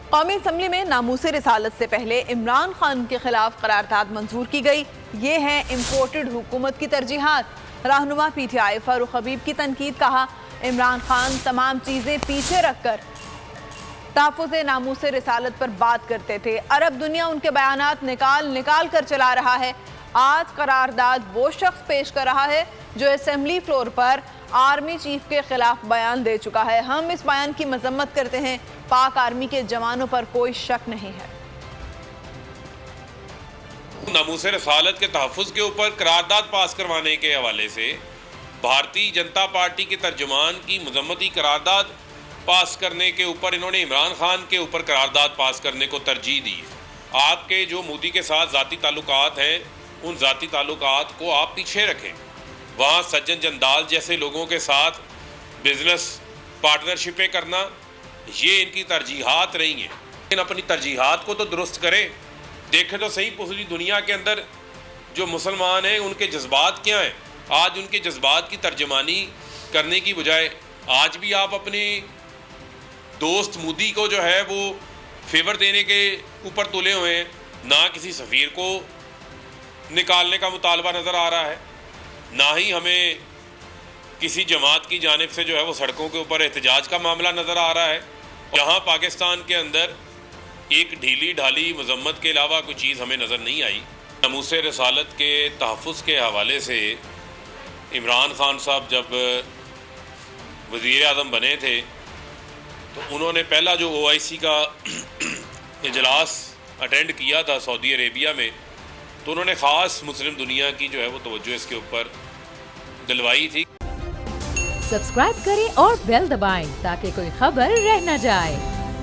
قومی اسمبلی میں ناموس رسالت سے پہلے عمران خان کے خلاف قرارداد منظور کی گئی۔ یہ ہیں امپورٹڈ حکومت کی ترجیحات۔ رہنما پی ٹی آئی فاروق حبیب کی تنقید، کہا عمران خان تمام چیزیں پیچھے رکھ کر تحفظ ناموس رسالت پر بات کرتے تھے۔ عرب دنیا ان کے بیانات نکال کر چلا رہا ہے۔ آج قرارداد وہ شخص پیش کر رہا ہے جو اسمبلی فلور پر آرمی چیف کے خلاف بیان دے چکا ہے۔ ہم اس بیان کی مذمت کرتے ہیں۔ پاک آرمی کے جوانوں پر کوئی شک نہیں ہے۔ ناموس رسالت کے تحفظ کے اوپر قرارداد پاس کروانے کے حوالے سے بھارتی جنتا پارٹی کے ترجمان کی مذمتی قرارداد پاس کرنے کے اوپر انہوں نے عمران خان کے اوپر قرارداد پاس کرنے کو ترجیح دی۔ آپ کے جو مودی کے ساتھ ذاتی تعلقات ہیں ان ذاتی تعلقات کو آپ پیچھے رکھیں۔ وہاں سجن جندال جیسے لوگوں کے ساتھ بزنس پارٹنرشپیں کرنا یہ ان کی ترجیحات رہی ہیں، لیکن اپنی ترجیحات کو تو درست کریں۔ دیکھیں تو صحیح پوری دنیا کے اندر جو مسلمان ہیں ان کے جذبات کیا ہیں۔ آج ان کے جذبات کی ترجمانی کرنے کی بجائے آج بھی آپ اپنے دوست مودی کو جو ہے وہ فیور دینے کے اوپر تلے ہوئے ہیں۔ نہ کسی سفیر کو نکالنے کا مطالبہ نظر آ رہا ہے، نہ ہی ہمیں کسی جماعت کی جانب سے جو ہے وہ سڑکوں کے اوپر احتجاج کا معاملہ نظر آ رہا ہے۔ جہاں پاکستان کے اندر ایک ڈھیلی ڈھالی مذمت کے علاوہ کوئی چیز ہمیں نظر نہیں آئی۔ ناموس رسالت کے تحفظ کے حوالے سے عمران خان صاحب جب وزیر اعظم بنے تھے تو انہوں نے پہلا جو OIC کا اجلاس اٹینڈ کیا تھا سعودی عربیہ میں، تو انہوں نے خاص مسلم دنیا کی جو ہے وہ توجہ اس کے اوپر دلوائی تھی۔ سبسکرائب کریں اور بیل دبائیں تاکہ کوئی خبر رہ نہ جائے۔